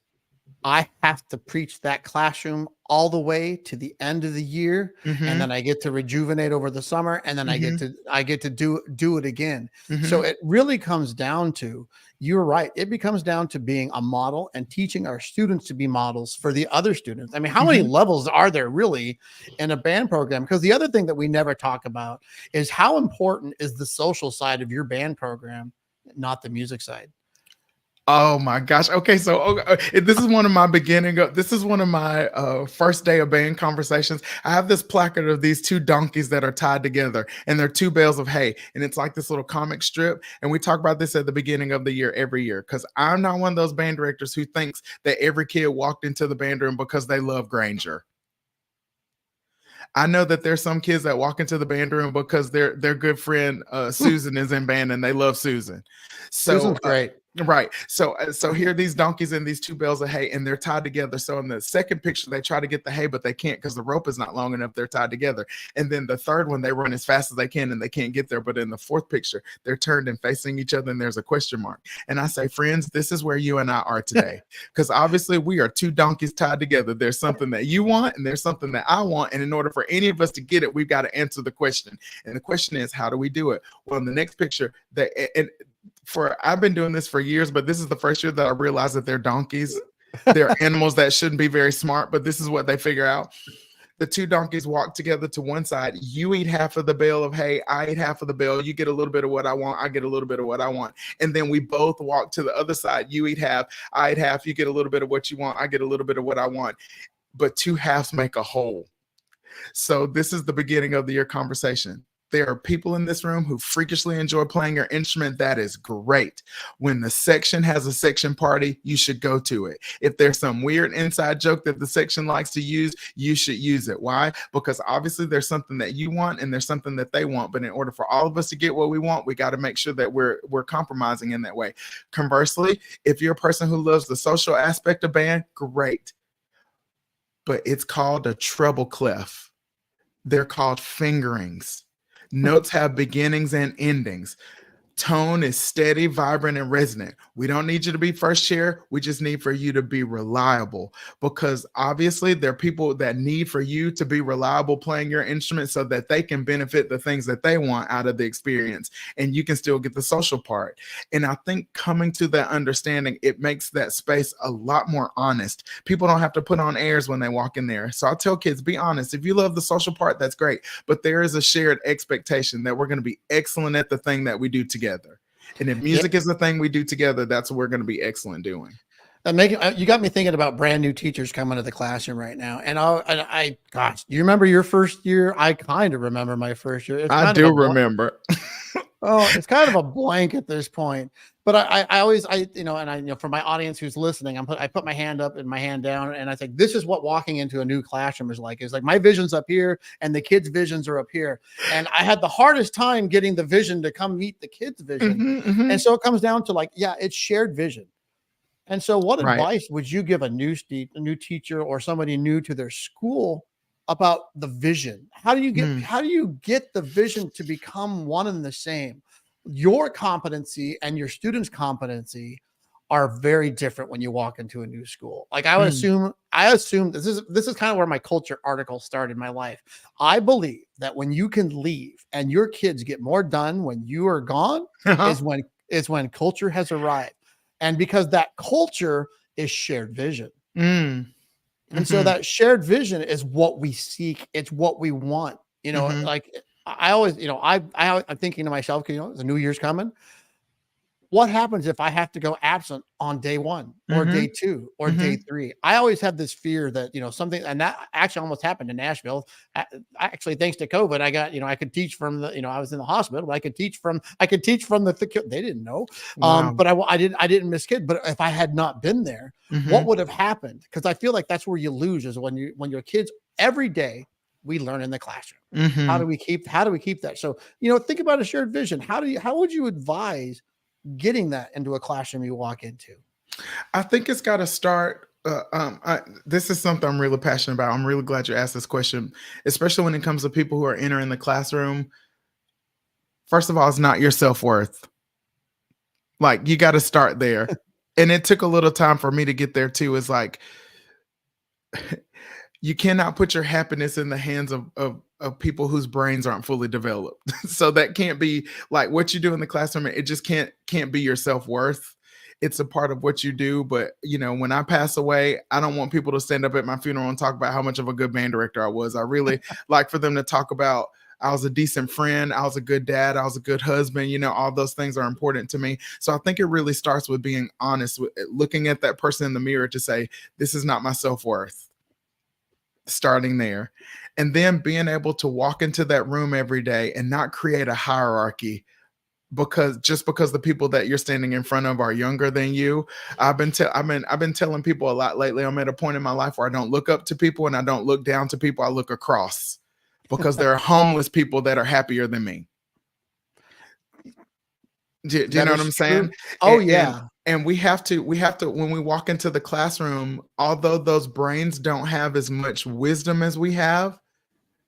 I have to preach that classroom all the way to the end of the year. And then I get to rejuvenate over the summer. And then I get to do it again. So it really comes down to, you're right. It becomes down to being a model and teaching our students to be models for the other students. I mean, how many levels are there really in a band program? Because the other thing that we never talk about is how important is the social side of your band program, not the music side. Oh my gosh. Okay. So this is one of my this is one of my first day of band conversations. I have this placard of these two donkeys that are tied together, and they're two bales of hay. And it's like this little comic strip. And we talk about this at the beginning of the year, every year, because I'm not one of those band directors who thinks that every kid walked into the band room because they love Granger. I know that there's some kids that walk into the band room because their good friend Susan is in band and they love Susan. So Susan's great. right. So here are these donkeys and these two bales of hay, and they're tied together. So in the second picture, they try to get the hay, but they can't because the rope is not long enough. They're tied together. And then the third one, they run as fast as they can and they can't get there. But in the fourth picture, they're turned and facing each other, and there's a question mark. And I say, friends, this is where you and I are today. Because obviously we are two donkeys tied together. There's something that you want and there's something that I want. And in order for any of us to get it, we've got to answer the question. And the question is, how do we do it? Well, in the next picture, I've been doing this for years, but this is the first year that I realized that they're donkeys. They're animals that shouldn't be very smart, but this is what they figure out. The two donkeys walk together to one side. You eat half of the bale of hay. I eat half of the bale. You get a little bit of what I want. I get a little bit of what I want. And then we both walk to the other side. You eat half. I eat half. You get a little bit of what you want. I get a little bit of what I want. But two halves make a whole. So this is the beginning of your conversation. There are people in this room who freakishly enjoy playing your instrument. That is great. When the section has a section party, you should go to it. If there's some weird inside joke that the section likes to use, you should use it. Why? Because obviously there's something that you want and there's something that they want. But in order for all of us to get what we want, we got to make sure that we're compromising in that way. Conversely, if you're a person who loves the social aspect of band, great. But it's called a treble clef. They're called fingerings. Notes have beginnings and endings. Tone is steady, vibrant, and resonant. We don't need you to be first chair. We just need for you to be reliable, because obviously there are people that need for you to be reliable playing your instrument so that they can benefit the things that they want out of the experience, and you can still get the social part. And I think coming to that understanding, it makes that space a lot more honest. People don't have to put on airs when they walk in there. So I tell kids, be honest. If you love the social part, that's great. But there is a shared expectation that we're going to be excellent at the thing that we do together. And if music is the thing we do together, that's what we're going to be excellent doing. You got me thinking about brand new teachers coming to the classroom right now. And gosh, do you remember your first year? I kind of remember my first year. I do remember. Oh, it's kind of a blank at this point. But I always, for my audience who's listening, I put my hand up and my hand down, and I think this is what walking into a new classroom is like. It's like my vision's up here and the kids' visions are up here. And I had the hardest time getting the vision to come meet the kids' vision. And so it comes down to it's shared vision. And so what advice would you give a new teacher or somebody new to their school about the vision? How do you get the vision to become one and the same? Your competency and your students' competency are very different when you walk into a new school. Like I assume this is kind of where my culture article started my life. I believe that when you can leave and your kids get more done when you are gone is when culture has arrived. And because that culture is shared vision. And so that shared vision is what we seek. It's what we want. Like I always, I'm thinking to myself, the New Year's coming. What happens if I have to go absent on day one or day two or day three? I always have this fear that, something, and that actually almost happened in Nashville. Actually, thanks to COVID, I got, I could teach from I was in the hospital, but I could teach from the they didn't know. Wow. But I didn't miss kid. But if I had not been there, what would have happened? Because I feel like that's where you lose, is when your kids every day we learn in the classroom. How do we keep that? So, think about a shared vision. How would you advise getting that into a classroom you walk into? I think it's got to start. This is something I'm really passionate about. I'm really glad you asked this question, especially when it comes to people who are entering the classroom. First of all, it's not your self-worth. Like, you got to start there. And it took a little time for me to get there too. It's like, you cannot put your happiness in the hands of people whose brains aren't fully developed. So that can't be like what you do in the classroom. It just can't be your self-worth. It's a part of what you do. But, when I pass away, I don't want people to stand up at my funeral and talk about how much of a good band director I was. I really like for them to talk about, I was a decent friend, I was a good dad, I was a good husband, all those things are important to me. So I think it really starts with being honest, with looking at that person in the mirror to say, this is not my self-worth. Starting there, and then being able to walk into that room every day and not create a hierarchy because the people that you're standing in front of are younger than you. I've been telling people a lot lately. I'm at a point in my life where I don't look up to people and I don't look down to people. I look across. because there are homeless people that are happier than me. Do you That know what is I'm true. saying? Oh, And yeah. and we have to when we walk into the classroom, although those brains don't have as much wisdom as we have,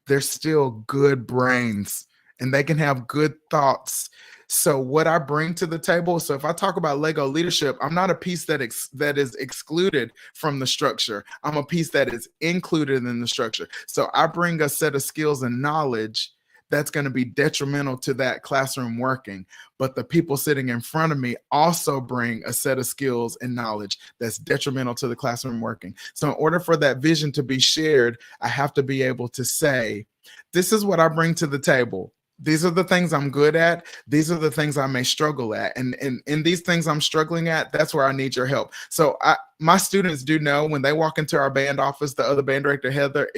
they're still good brains and they can have good thoughts. So what I bring to the table, so if I talk about Lego leadership, I'm not a piece that is excluded from the structure. I'm a piece that is included in the structure. So I bring a set of skills and knowledge that's going to be detrimental to that classroom working. But the people sitting in front of me also bring a set of skills and knowledge that's detrimental to the classroom working. So in order for that vision to be shared, I have to be able to say, this is what I bring to the table. These are the things I'm good at. These are the things I may struggle at. And in these things I'm struggling at, that's where I need your help. So my students do know when they walk into our band office, the other band director, Heather,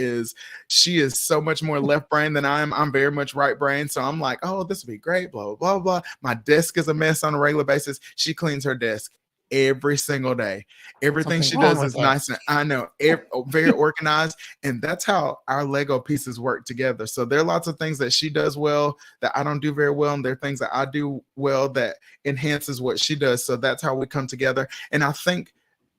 she is so much more left brain than I am. I'm very much right brain. So I'm like, oh, this would be great, blah, blah, blah. My desk is a mess on a regular basis. She cleans her desk every single day. Everything Something she wrong does with is us. nice and I know, very organized. And that's how our Lego pieces work together. So there are lots of things that she does well that I don't do very well. And there are things that I do well that enhances what she does. So that's how we come together. And I think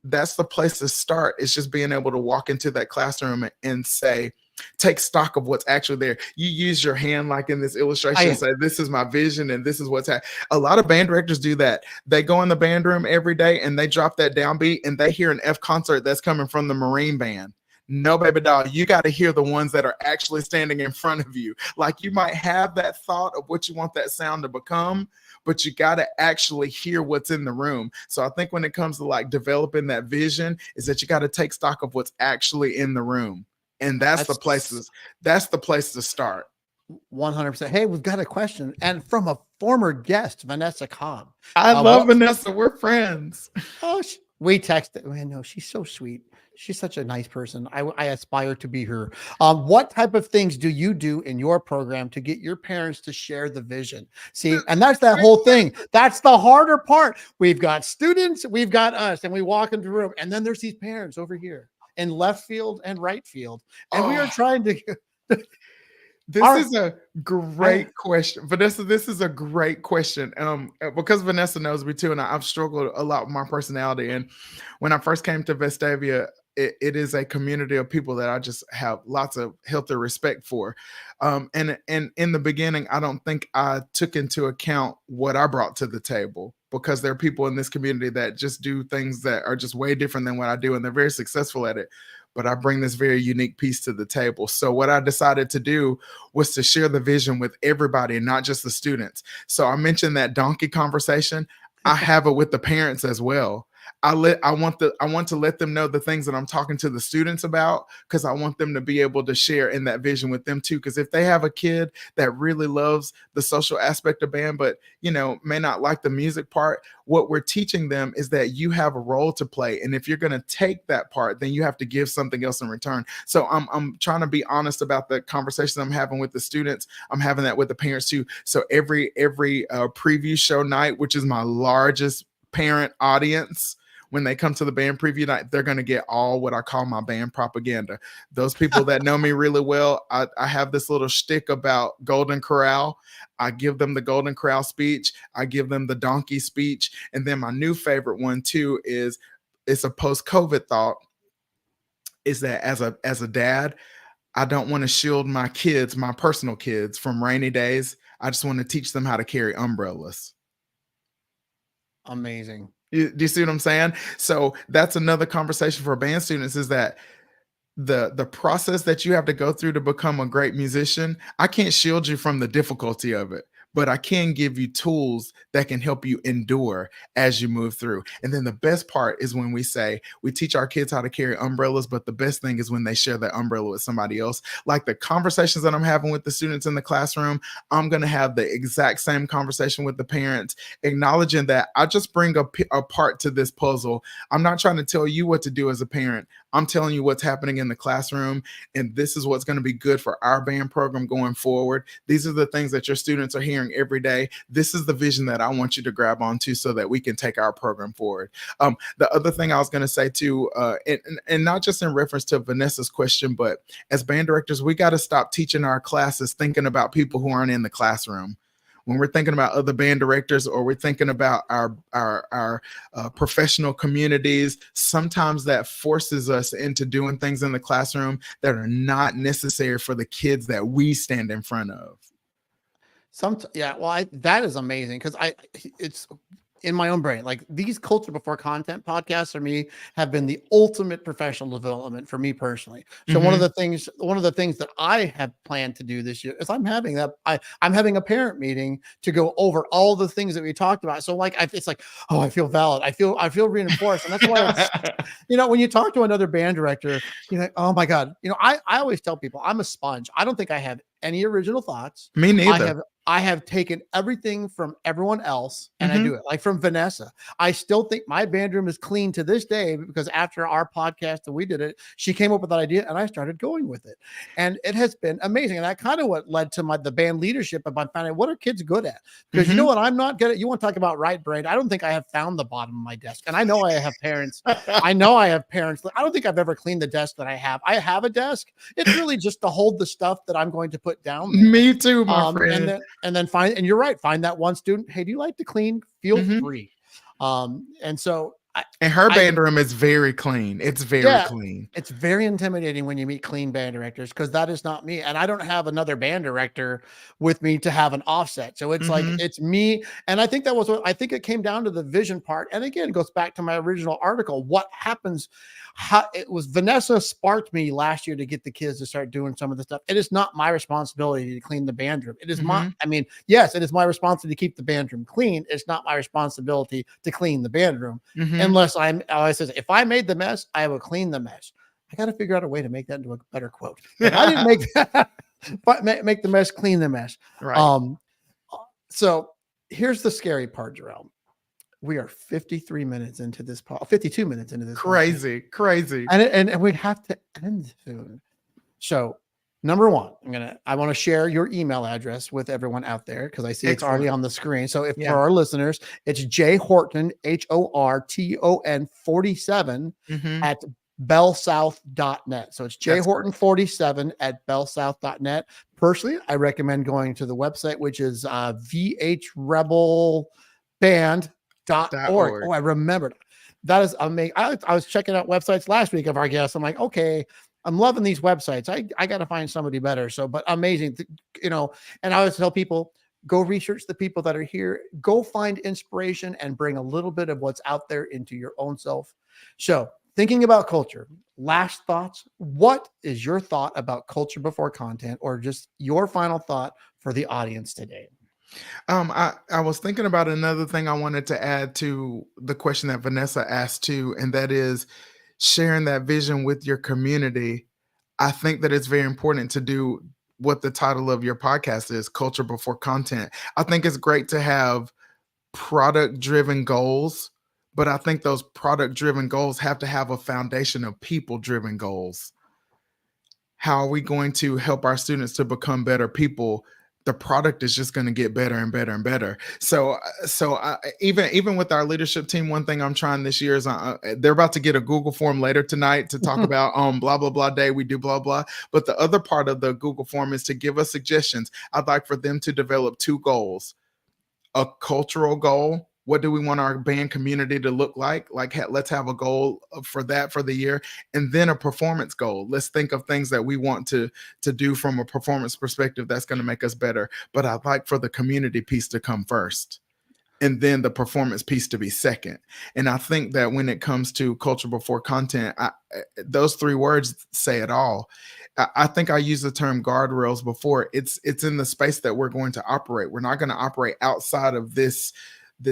that's the place to start. Is just being able to walk into that classroom and say, take stock of what's actually there. You use your hand like in this illustration, say, this is my vision and this is what's happening. A lot of band directors do that. They go in the band room every day and they drop that downbeat and they hear an F concert that's coming from the Marine band. No, baby doll, you got to hear the ones that are actually standing in front of you. Like you might have that thought of what you want that sound to become, but you got to actually hear what's in the room. So I think when it comes to like developing that vision is that you got to take stock of what's actually in the room. And that's the place to start. 100%. Hey, we've got a question, and from a former guest, Vanessa Cobb. I love Vanessa. We're friends. Oh, we texted. I know she's so sweet. She's such a nice person. I aspire to be her. What type of things do you do in your program to get your parents to share the vision? See, and that's that whole thing. That's the harder part. We've got students, we've got us, and we walk into the room, and then there's these parents over here in left field and right field, and we are trying to. This is a great question, Vanessa. This is a great question. Because Vanessa knows me too, and I've struggled a lot with my personality. And when I first came to Vestavia, it is a community of people that I just have lots of healthy respect for. And in the beginning, I don't think I took into account what I brought to the table, because there are people in this community that just do things that are just way different than what I do, and they're very successful at it. But I bring this very unique piece to the table. So what I decided to do was to share the vision with everybody and not just the students. So I mentioned that donkey conversation. I have it with the parents as well. I want to let them know the things that I'm talking to the students about, because I want them to be able to share in that vision with them too. Because if they have a kid that really loves the social aspect of band, but may not like the music part, what we're teaching them is that you have a role to play, and if you're going to take that part, then you have to give something else in return. So I'm trying to be honest about the conversations I'm having with the students. I'm having that with the parents too. So every preview show night, which is my largest parent audience, when they come to the band preview night, they're going to get all what I call my band propaganda. Those people that know me really well, I have this little shtick about Golden Corral. I give them the Golden Corral speech. I give them the donkey speech. And then my new favorite one too is, it's a post-COVID thought, is that as a dad, I don't want to shield my kids, my personal kids, from rainy days. I just want to teach them how to carry umbrellas. Amazing. Do you see what I'm saying? So that's another conversation for band students, is that the process that you have to go through to become a great musician, I can't shield you from the difficulty of it, but I can give you tools that can help you endure as you move through. And then the best part is when we say we teach our kids how to carry umbrellas, but the best thing is when they share that umbrella with somebody else. Like the conversations that I'm having with the students in the classroom, I'm going to have the exact same conversation with the parents, acknowledging that I just bring a part to this puzzle. I'm not trying to tell you what to do as a parent. I'm telling you what's happening in the classroom, and this is what's going to be good for our band program going forward. These are the things that your students are hearing hearing every day, this is the vision that I want you to grab onto so that we can take our program forward. The other thing I was going to say too, and not just in reference to Vanessa's question, but as band directors, we got to stop teaching our classes thinking about people who aren't in the classroom. When we're thinking about other band directors, or we're thinking about our professional communities, sometimes that forces us into doing things in the classroom that are not necessary for the kids that we stand in front of. That is amazing, because it's in my own brain. Like, these culture before content podcasts for me have been the ultimate professional development for me personally. So one of the things that I have planned to do this year is I'm having a parent meeting to go over all the things that we talked about. So like, it's like, oh, I feel valid. I feel reinforced. And that's why it's, when you talk to another band director, you're like, oh my God, I always tell people I'm a sponge. I don't think I have any original thoughts. Me neither. I have taken everything from everyone else and I do it. Like from Vanessa, I still think my band room is clean to this day, because after our podcast and we did it, she came up with that idea and I started going with it. And it has been amazing. And that kind of what led to the band leadership of my finding what are kids good at? Because you know what I'm not good at? You want to talk about right brain? I don't think I have found the bottom of my desk. And I know I have parents. I don't think I've ever cleaned the desk that I have. I have a desk. It's really just to hold the stuff that I'm going to put down there. Me too, my friend. And then find that one student. Hey, do you like to clean? Feel free. And so her band room is very clean. It's very clean. It's very intimidating when you meet clean band directors, because that is not me. And I don't have another band director with me to have an offset. So it's like, it's me. And I think I think it came down to the vision part. And again, it goes back to my original article. What happens? It was Vanessa sparked me last year to get the kids to start doing some of the stuff. It is not my responsibility to clean the band room. It is yes, it is my responsibility to keep the band room clean. It's not my responsibility to clean the band room. Unless if I made the mess, I will clean the mess. I got to figure out a way to make that into a better quote. If I didn't make that, but make the mess, clean the mess. Right. So here's the scary part, Jerell. We are 53 minutes into this 52 minutes into this. Crazy. And we have to end soon. So number one, I want to share your email address with everyone out there, because I see it's already on the screen. So for our listeners, it's J Horton, HORTON 47 at bellsouth.net. So it's jhorton47 at bellsouth.net. Personally, I recommend going to the website, which is vhrebelband.org. Oh, I remembered. That is amazing. I was checking out websites last week of our guests. I'm like, okay, I'm loving these websites. I got to find somebody better. So, but amazing, and I always tell people, go research the people that are here, go find inspiration and bring a little bit of what's out there into your own self. So thinking about culture, last thoughts. What is your thought about culture before content, or just your final thought for the audience today? I was thinking about another thing I wanted to add to the question that Vanessa asked too, and that is sharing that vision with your community. I think that it's very important to do what the title of your podcast is, Culture Before Content. I think it's great to have product-driven goals, but I think those product-driven goals have to have a foundation of people-driven goals. How are we going to help our students to become better people? The product is just going to get better and better and better. So even with our leadership team, one thing I'm trying this year is they're about to get a Google form later tonight to talk about blah, blah, blah day. We do blah, blah. But the other part of the Google form is to give us suggestions. I'd like for them to develop two goals: a cultural goal. What do we want our band community to look like? Let's have a goal for that for the year. And then a performance goal. Let's think of things that we want to do from a performance perspective that's going to make us better. But I'd like for the community piece to come first, and then the performance piece to be second. And I think that when it comes to culture before content, those three words say it all. I think I used the term guardrails before. It's in the space that we're going to operate. We're not going to operate outside of this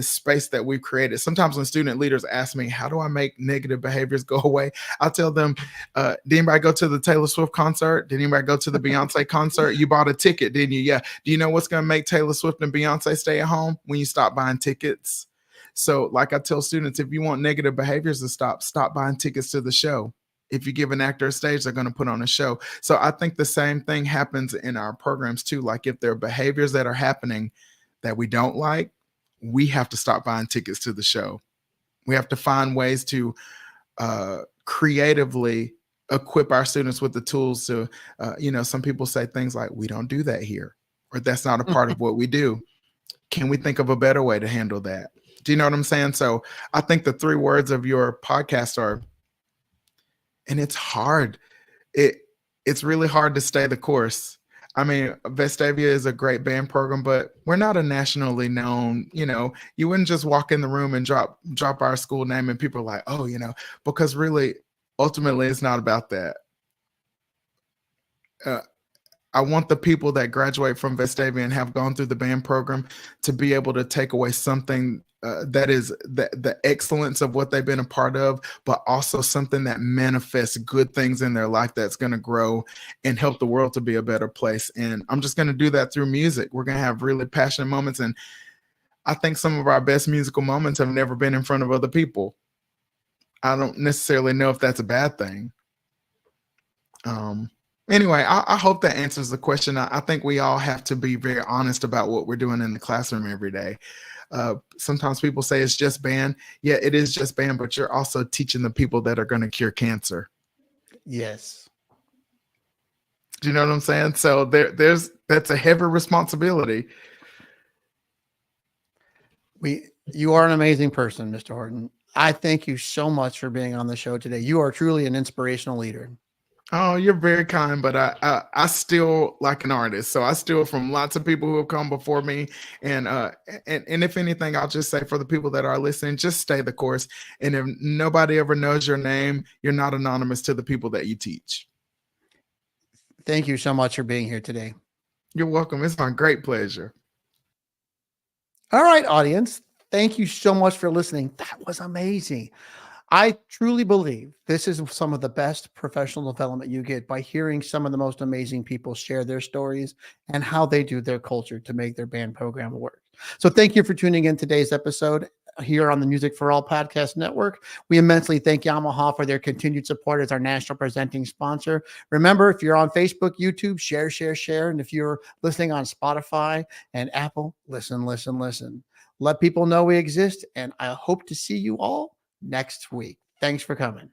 space that we've created. Sometimes when student leaders ask me, how do I make negative behaviors go away? I'll tell them, did anybody go to the Taylor Swift concert? Did anybody go to the Beyonce concert? You bought a ticket, didn't you? Yeah. Do you know what's going to make Taylor Swift and Beyonce stay at home? When you stop buying tickets. So like I tell students, if you want negative behaviors to stop buying tickets to the show. If you give an actor a stage, they're going to put on a show. So I think the same thing happens in our programs too. Like if there are behaviors that are happening that we don't like, we have to stop buying tickets to the show. We have to find ways to creatively equip our students with the tools to, some people say things like, we don't do that here, or that's not a part of what we do. Can we think of a better way to handle that? Do you know what I'm saying? So I think the 3 words of your podcast are, and it's hard. It's really hard to stay the course. I mean, Vestavia is a great band program, but we're not a nationally known, you wouldn't just walk in the room and drop our school name and people are like, oh, because really, ultimately, it's not about that. I want the people that graduate from Vestavia and have gone through the band program to be able to take away something that is the excellence of what they've been a part of, but also something that manifests good things in their life that's going to grow and help the world to be a better place. And I'm just going to do that through music. We're going to have really passionate moments. And I think some of our best musical moments have never been in front of other people. I don't necessarily know if that's a bad thing. Anyway, I hope that answers the question. I think we all have to be very honest about what we're doing in the classroom every day. Sometimes people say it's just band. Yeah, it is just band, but you're also teaching the people that are going to cure cancer. Yes. Do you know what I'm saying? So that's a heavy responsibility. You are an amazing person, Mr. Horton. I thank you so much for being on the show today. You are truly an inspirational leader. Oh, you're very kind, but I still like an artist. So I steal from lots of people who have come before me. And if anything, I'll just say for the people that are listening, just stay the course. And if nobody ever knows your name, you're not anonymous to the people that you teach. Thank you so much for being here today. You're welcome. It's my great pleasure. All right, audience. Thank you so much for listening. That was amazing. I truly believe this is some of the best professional development you get by hearing some of the most amazing people share their stories and how they do their culture to make their band program work. So thank you for tuning in today's episode here on the Music for All Podcast Network. We immensely thank Yamaha for their continued support as our national presenting sponsor. Remember, if you're on Facebook, YouTube, share. And if you're listening on Spotify and Apple, listen. Let people know we exist, and I hope to see you all next week. Thanks for coming.